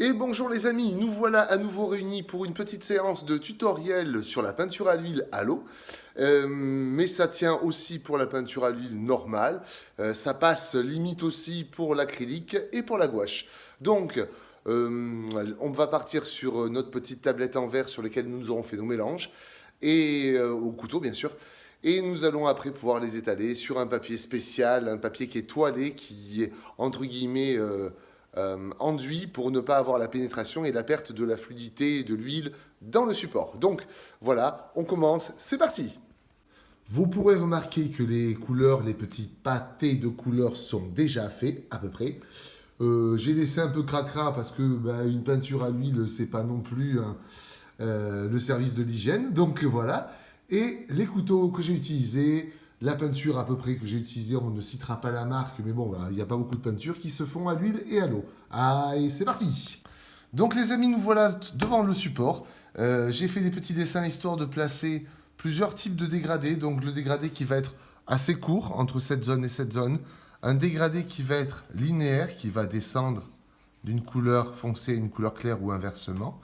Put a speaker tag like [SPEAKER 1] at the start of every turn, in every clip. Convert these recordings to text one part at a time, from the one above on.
[SPEAKER 1] Et bonjour les amis, nous voilà à nouveau réunis pour une petite séance de tutoriel sur la peinture à l'huile à l'eau. Mais ça tient aussi pour la peinture à l'huile normale. Ça passe limite aussi pour l'acrylique et pour la gouache. Donc, on va partir sur notre petite tablette en verre sur laquelle nous aurons fait nos mélanges. Et au couteau bien sûr. Et nous allons après pouvoir les étaler sur un papier spécial, un papier qui est toilé, qui est entre guillemets enduit pour ne pas avoir la pénétration et la perte de la fluidité et de l'huile dans le support. Donc voilà, on commence, c'est parti. Vous pourrez remarquer que les couleurs, les petits pâtés de couleurs sont déjà faits à peu près. J'ai laissé un peu cracra parce que une peinture à l'huile, c'est pas non plus le service de l'hygiène. Donc voilà. Et les couteaux que j'ai utilisés, la peinture à peu près que j'ai utilisée, on ne citera pas la marque, mais bon, il n'y a pas beaucoup de peintures qui se font à l'huile et à l'eau. Allez, c'est parti. Donc les amis, nous voilà devant le support. J'ai fait des petits dessins histoire de placer plusieurs types de dégradés. Donc le dégradé qui va être assez court entre cette zone et cette zone. Un dégradé qui va être linéaire, qui va descendre d'une couleur foncée à une couleur claire ou inversement.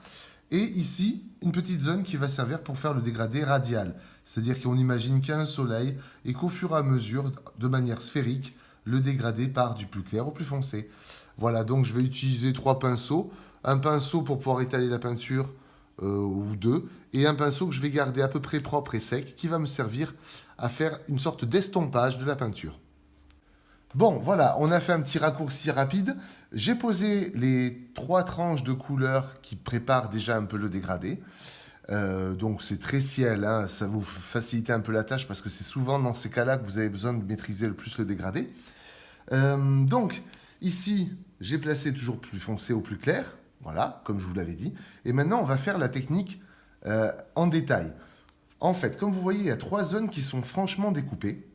[SPEAKER 1] Et ici, une petite zone qui va servir pour faire le dégradé radial. C'est-à-dire qu'on imagine qu'il y a un soleil et qu'au fur et à mesure, de manière sphérique, le dégradé part du plus clair au plus foncé. Voilà, donc je vais utiliser 3 pinceaux. Un pinceau pour pouvoir étaler la peinture, ou 2, et un pinceau que je vais garder à peu près propre et sec, qui va me servir à faire une sorte d'estompage de la peinture. Bon, voilà, on a fait un petit raccourci rapide. J'ai posé les 3 tranches de couleurs qui préparent déjà un peu le dégradé. Donc c'est très ciel, hein, ça vous facilite un peu la tâche parce que c'est souvent dans ces cas-là que vous avez besoin de maîtriser le plus le dégradé. Donc ici, j'ai placé toujours plus foncé au plus clair, voilà, comme je vous l'avais dit. Et maintenant, on va faire la technique en détail. En fait, comme vous voyez, il y a 3 zones qui sont franchement découpées.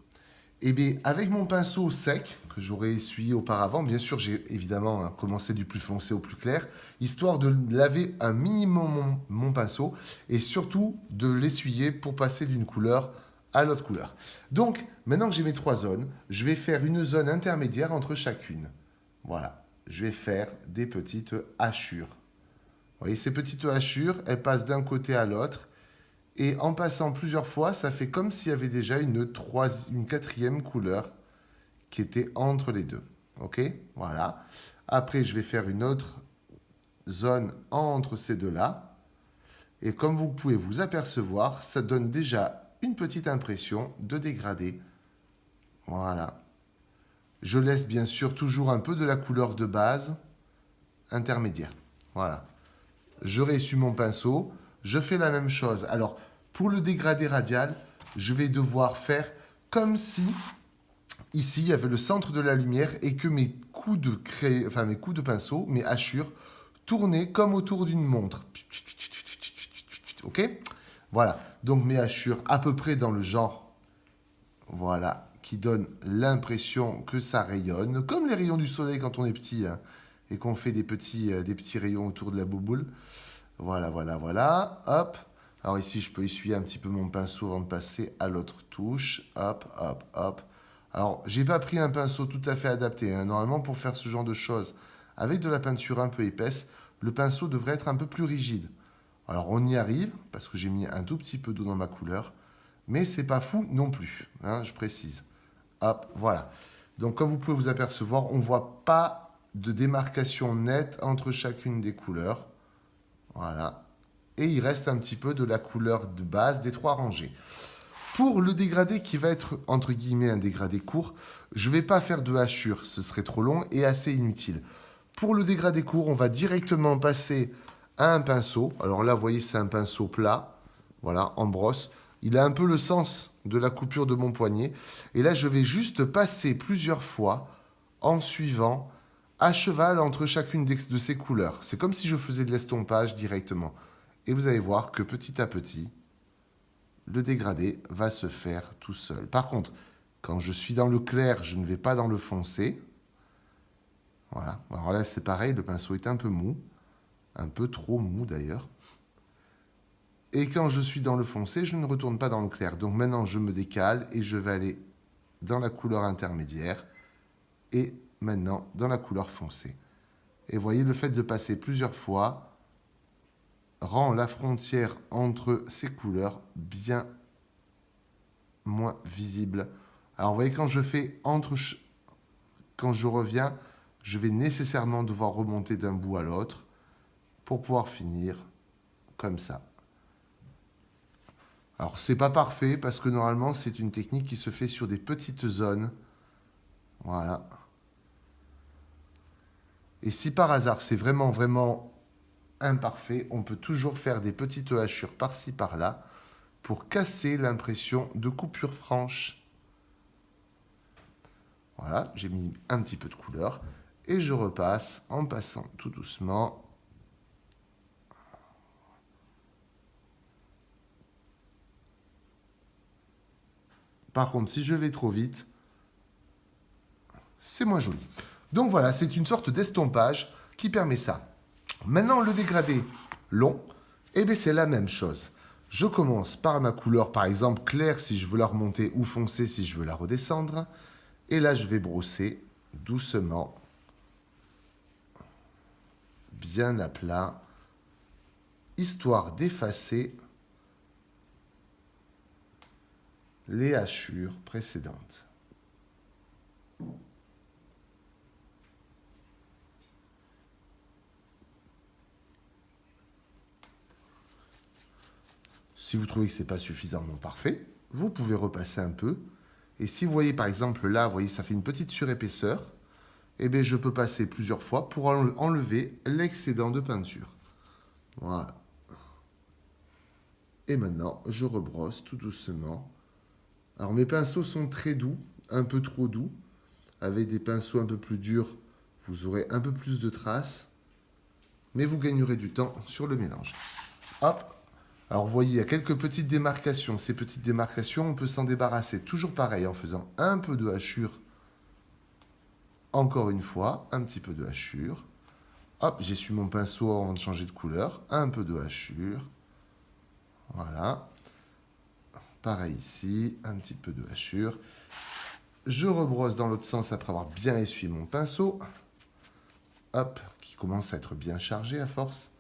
[SPEAKER 1] Et bien, avec mon pinceau sec, que j'aurais essuyé auparavant, bien sûr, j'ai évidemment commencé du plus foncé au plus clair, histoire de laver un minimum mon pinceau et surtout de l'essuyer pour passer d'une couleur à l'autre couleur. Donc, maintenant que j'ai mes 3 zones, je vais faire une zone intermédiaire entre chacune. Voilà, je vais faire des petites hachures. Vous voyez, ces petites hachures, elles passent d'un côté à l'autre. Et en passant plusieurs fois, ça fait comme s'il y avait déjà une quatrième couleur qui était entre les deux. Ok. Voilà. Après, je vais faire une autre zone entre ces deux-là. Et comme vous pouvez vous apercevoir, ça donne déjà une petite impression de dégradé. Voilà. Je laisse bien sûr toujours un peu de la couleur de base intermédiaire. Voilà. Je réessuie mon pinceau. Je fais la même chose. Alors, pour le dégradé radial, je vais devoir faire comme si ici il y avait le centre de la lumière et que mes coups de mes coups de pinceau, mes hachures, tournaient comme autour d'une montre. Ok. Voilà. Donc mes hachures à peu près dans le genre, voilà, qui donne l'impression que ça rayonne, comme les rayons du soleil quand on est petit, hein, et qu'on fait des petits rayons autour de la bouboule. Voilà, voilà, voilà. Hop. Alors ici, je peux essuyer un petit peu mon pinceau avant de passer à l'autre touche. Hop, hop, hop. Alors, j'ai pas pris un pinceau tout à fait adapté, hein. Normalement, pour faire ce genre de choses, avec de la peinture un peu épaisse, le pinceau devrait être un peu plus rigide. Alors, on y arrive, parce que j'ai mis un tout petit peu d'eau dans ma couleur, mais c'est pas fou non plus, hein, je précise. Hop, voilà. Donc, comme vous pouvez vous apercevoir, on ne voit pas de démarcation nette entre chacune des couleurs. Voilà. Et il reste un petit peu de la couleur de base des 3 rangées. Pour le dégradé qui va être, entre guillemets, un dégradé court, je ne vais pas faire de hachure, ce serait trop long et assez inutile. Pour le dégradé court, on va directement passer à un pinceau. Alors là, vous voyez, c'est un pinceau plat, voilà, en brosse. Il a un peu le sens de la coupure de mon poignet. Et là, je vais juste passer plusieurs fois en suivant à cheval entre chacune de ces couleurs. C'est comme si je faisais de l'estompage directement. Et vous allez voir que petit à petit, le dégradé va se faire tout seul. Par contre, quand je suis dans le clair, je ne vais pas dans le foncé. Voilà. Alors là, c'est pareil, le pinceau est un peu mou. Un peu trop mou d'ailleurs. Et quand je suis dans le foncé, je ne retourne pas dans le clair. Donc maintenant, je me décale et je vais aller dans la couleur intermédiaire. Et maintenant, dans la couleur foncée. Et vous voyez, le fait de passer plusieurs fois rend la frontière entre ces couleurs bien moins visible. Alors vous voyez, quand je fais quand je reviens, je vais nécessairement devoir remonter d'un bout à l'autre pour pouvoir finir comme ça. Alors c'est pas parfait parce que normalement c'est une technique qui se fait sur des petites zones. Voilà. Et si par hasard c'est vraiment imparfait, on peut toujours faire des petites hachures par-ci par-là pour casser l'impression de coupure franche. Voilà, j'ai mis un petit peu de couleur et je repasse en passant tout doucement. Par contre, si je vais trop vite, c'est moins joli. Donc voilà, c'est une sorte d'estompage qui permet ça. Maintenant, le dégradé long, eh bien, c'est la même chose. Je commence par ma couleur, par exemple, claire si je veux la remonter ou foncée si je veux la redescendre. Et là, je vais brosser doucement, bien à plat, histoire d'effacer les hachures précédentes. Si vous trouvez que ce n'est pas suffisamment parfait, vous pouvez repasser un peu. Et si vous voyez par exemple là, vous voyez, ça fait une petite surépaisseur, eh bien je peux passer plusieurs fois pour enlever l'excédent de peinture. Voilà. Et maintenant, je rebrosse tout doucement. Alors mes pinceaux sont très doux, un peu trop doux. Avec des pinceaux un peu plus durs, vous aurez un peu plus de traces, mais vous gagnerez du temps sur le mélange. Hop. Alors vous voyez, il y a quelques petites démarcations. Ces petites démarcations, on peut s'en débarrasser. Toujours pareil, en faisant un peu de hachure. Encore une fois, un petit peu de hachure. Hop, j'essuie mon pinceau avant de changer de couleur. Un peu de hachure. Voilà. Pareil ici, un petit peu de hachure. Je rebrosse dans l'autre sens après avoir bien essuyé mon pinceau. Hop, qui commence à être bien chargé à force.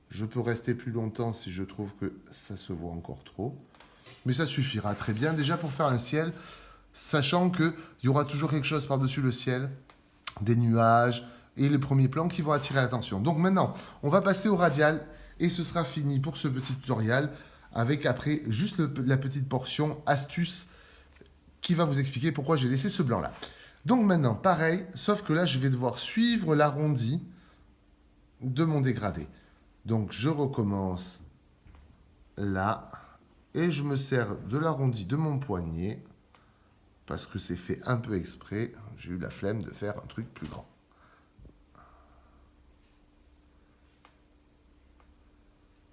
[SPEAKER 1] Je peux rester plus longtemps si je trouve que ça se voit encore trop. Mais ça suffira très bien déjà pour faire un ciel, sachant qu'il y aura toujours quelque chose par-dessus le ciel, des nuages et les premiers plans qui vont attirer l'attention. Donc maintenant, on va passer au radial et ce sera fini pour ce petit tutoriel avec après juste la petite portion astuce qui va vous expliquer pourquoi j'ai laissé ce blanc-là. Donc maintenant, pareil, sauf que là, je vais devoir suivre l'arrondi de mon dégradé. Donc je recommence là et je me sers de l'arrondi de mon poignet parce que c'est fait un peu exprès. J'ai eu la flemme de faire un truc plus grand.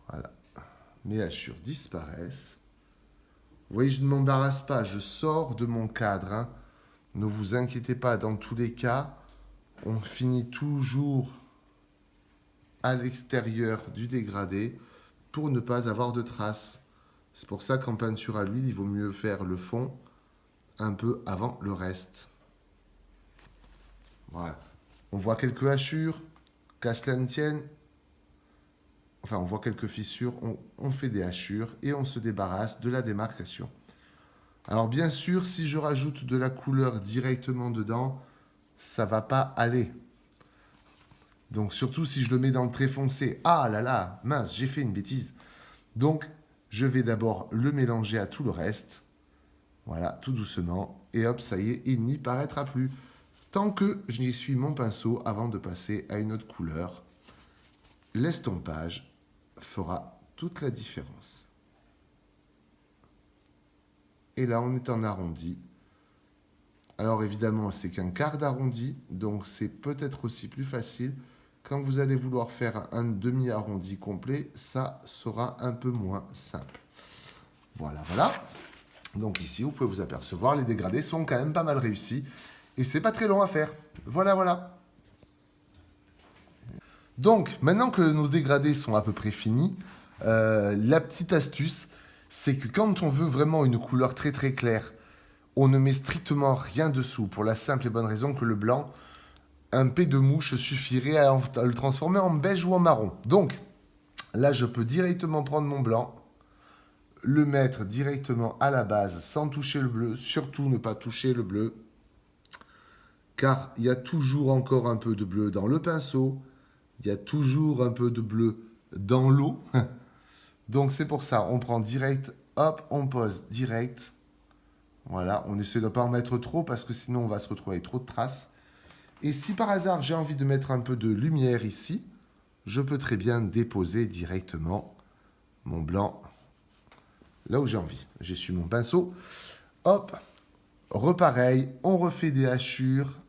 [SPEAKER 1] Voilà. Mes hachures disparaissent. Vous voyez, je ne m'embarrasse pas, je sors de mon cadre. Hein. Ne vous inquiétez pas, dans tous les cas, on finit toujours à l'extérieur du dégradé pour ne pas avoir de traces. C'est pour ça qu'en peinture à l'huile, il vaut mieux faire le fond un peu avant le reste. Voilà. On voit quelques hachures, qu'à cela ne tienne. Enfin, on voit quelques fissures, on fait des hachures et on se débarrasse de la démarcation. Alors bien sûr, si je rajoute de la couleur directement dedans, ça ne va pas aller. Donc surtout si je le mets dans le très foncé, ah là là, mince, j'ai fait une bêtise. Donc je vais d'abord le mélanger à tout le reste. Voilà, tout doucement. Et hop, ça y est, il n'y paraîtra plus. Tant que je n'essuie mon pinceau avant de passer à une autre couleur, l'estompage fera toute la différence. Et là, on est en arrondi. Alors évidemment, c'est qu'un quart d'arrondi, donc c'est peut-être aussi plus facile. Quand vous allez vouloir faire un demi-arrondi complet, ça sera un peu moins simple. Voilà, voilà. Donc ici, vous pouvez vous apercevoir, les dégradés sont quand même pas mal réussis. Et c'est pas très long à faire. Voilà, voilà. Donc, maintenant que nos dégradés sont à peu près finis, la petite astuce, c'est que quand on veut vraiment une couleur très très claire, on ne met strictement rien dessous, pour la simple et bonne raison que le blanc, un P de mouche suffirait à le transformer en beige ou en marron. Donc, là, je peux directement prendre mon blanc, le mettre directement à la base sans toucher le bleu, surtout ne pas toucher le bleu, car il y a toujours encore un peu de bleu dans le pinceau, il y a toujours un peu de bleu dans l'eau. Donc c'est pour ça, on prend direct, hop, on pose direct. Voilà, on essaie de ne pas en mettre trop parce que sinon on va se retrouver avec trop de traces. Et si par hasard j'ai envie de mettre un peu de lumière ici, je peux très bien déposer directement mon blanc là où j'ai envie. J'essuie mon pinceau, hop, repareil, on refait des hachures,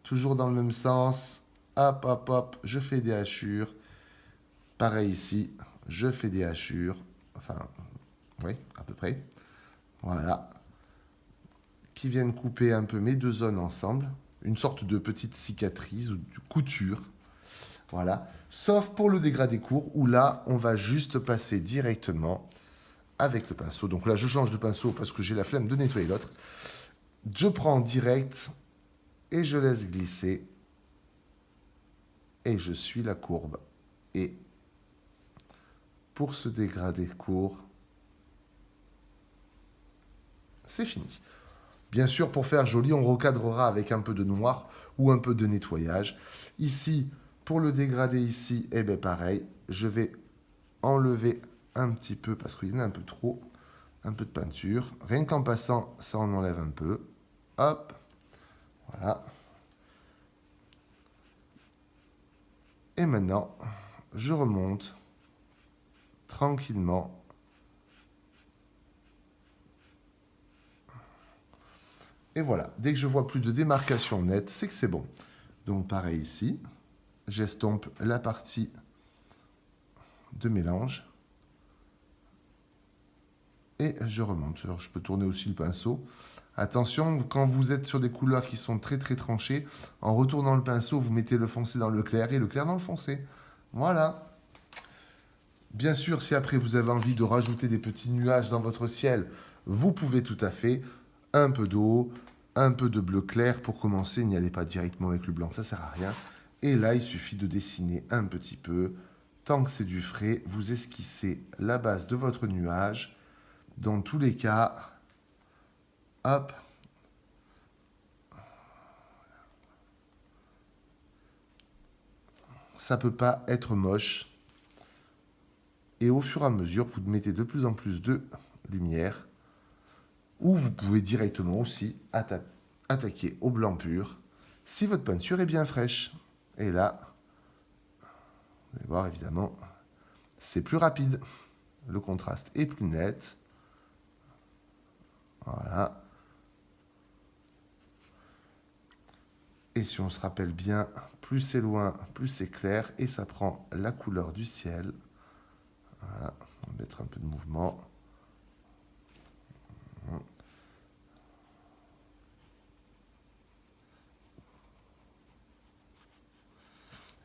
[SPEAKER 1] toujours dans le même sens, hop, hop, hop, je fais des hachures, pareil ici, je fais des hachures, enfin, oui, à peu près, voilà, qui viennent couper un peu mes deux zones ensemble, une sorte de petite cicatrice ou de couture, voilà, sauf pour le dégradé court, où là, on va juste passer directement avec le pinceau. Donc là, je change de pinceau parce que j'ai la flemme de nettoyer l'autre. Je prends direct et je laisse glisser et je suis la courbe. Et pour ce dégradé court, c'est fini. Bien sûr, pour faire joli, on recadrera avec un peu de noir ou un peu de nettoyage. Ici, pour le dégradé ici, eh bien pareil, je vais enlever un petit peu, parce qu'il y en a un peu trop, un peu de peinture. Rien qu'en passant, ça en enlève un peu. Hop, voilà. Et maintenant, je remonte tranquillement. Et voilà, dès que je vois plus de démarcation nette, c'est que c'est bon. Donc pareil ici, j'estompe la partie de mélange. Et je remonte. Alors je peux tourner aussi le pinceau. Attention, quand vous êtes sur des couleurs qui sont très très tranchées, en retournant le pinceau, vous mettez le foncé dans le clair et le clair dans le foncé. Voilà. Bien sûr, si après vous avez envie de rajouter des petits nuages dans votre ciel, vous pouvez tout à fait. Un peu d'eau, un peu de bleu clair pour commencer. N'y allez pas directement avec le blanc, ça sert à rien. Et là, il suffit de dessiner un petit peu. Tant que c'est du frais, vous esquissez la base de votre nuage. Dans tous les cas, hop, ça peut pas être moche. Et au fur et à mesure, vous mettez de plus en plus de lumière. Ou vous pouvez directement aussi attaquer au blanc pur si votre peinture est bien fraîche. Et là, vous allez voir évidemment, c'est plus rapide. Le contraste est plus net. Voilà. Et si on se rappelle bien, plus c'est loin, plus c'est clair. Et ça prend la couleur du ciel. Voilà. On va mettre un peu de mouvement.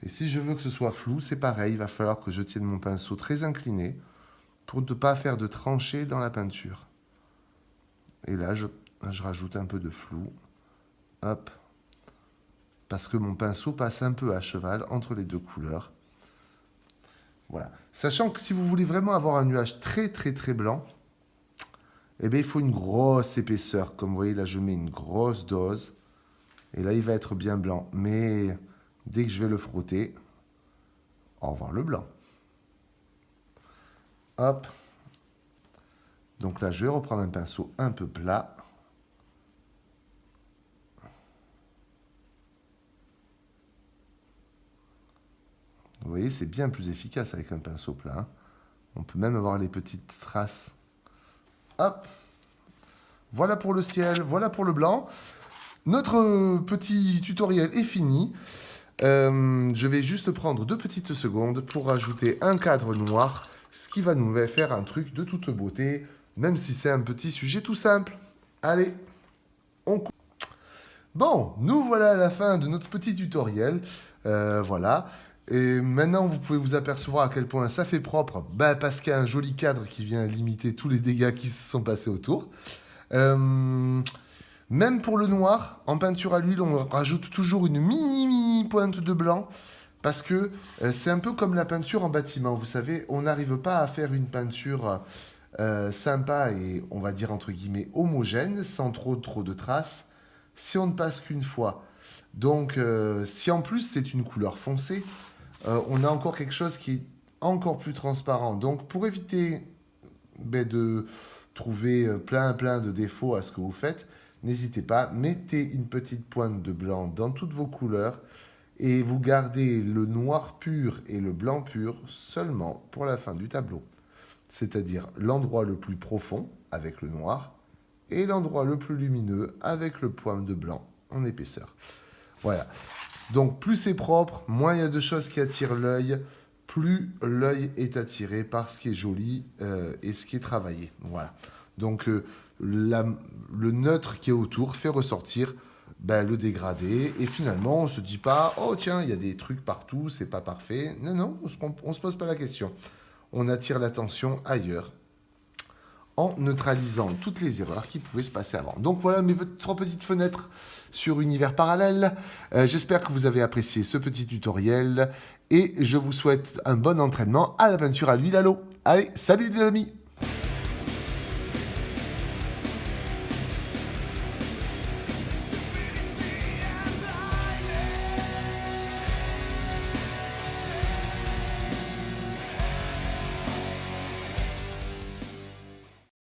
[SPEAKER 1] Et si je veux que ce soit flou, c'est pareil. Il va falloir que je tienne mon pinceau très incliné pour ne pas faire de tranchées dans la peinture. Et là, je rajoute un peu de flou. Hop. Parce que mon pinceau passe un peu à cheval entre les deux couleurs. Voilà. Sachant que si vous voulez vraiment avoir un nuage très très très blanc, eh bien, il faut une grosse épaisseur. Comme vous voyez, là, je mets une grosse dose. Et là, il va être bien blanc. Mais dès que je vais le frotter, au revoir le blanc. Hop. Donc là, je vais reprendre un pinceau un peu plat. Vous voyez, c'est bien plus efficace avec un pinceau plat. Hein. On peut même avoir les petites traces. Hop. Voilà pour le ciel, voilà pour le blanc. Notre petit tutoriel est fini. Je vais juste prendre 2 petites secondes pour rajouter un cadre noir, ce qui va nous faire un truc de toute beauté, même si c'est un petit sujet tout simple. Allez, on coupe. Bon, nous voilà à la fin de notre petit tutoriel. Voilà. Et maintenant, vous pouvez vous apercevoir à quel point ça fait propre, bah, parce qu'il y a un joli cadre qui vient limiter tous les dégâts qui se sont passés autour. Euh, Même pour le noir, en peinture à l'huile, on rajoute toujours une mini pointe de blanc, parce que c'est un peu comme la peinture en bâtiment. Vous savez, on n'arrive pas à faire une peinture sympa et, on va dire entre guillemets, homogène, sans trop de traces, si on ne passe qu'une fois. Donc, si en plus c'est une couleur foncée, on a encore quelque chose qui est encore plus transparent. Donc, pour éviter de trouver plein de défauts à ce que vous faites, n'hésitez pas, mettez une petite pointe de blanc dans toutes vos couleurs et vous gardez le noir pur et le blanc pur seulement pour la fin du tableau. C'est-à-dire l'endroit le plus profond avec le noir et l'endroit le plus lumineux avec le point de blanc en épaisseur. Voilà. Donc plus c'est propre, moins il y a de choses qui attirent l'œil, plus l'œil est attiré par ce qui est joli et ce qui est travaillé. Voilà. Donc le neutre qui est autour fait ressortir le dégradé et finalement on se dit pas oh tiens il y a des trucs partout, c'est pas parfait. Non, on se pose pas la question. On attire l'attention ailleurs en neutralisant toutes les erreurs qui pouvaient se passer avant. Donc voilà mes trois petites fenêtres sur Univers Parallèle. J'espère que vous avez apprécié ce petit tutoriel et je vous souhaite un bon entraînement à la peinture à l'huile à l'eau. Allez, salut les amis!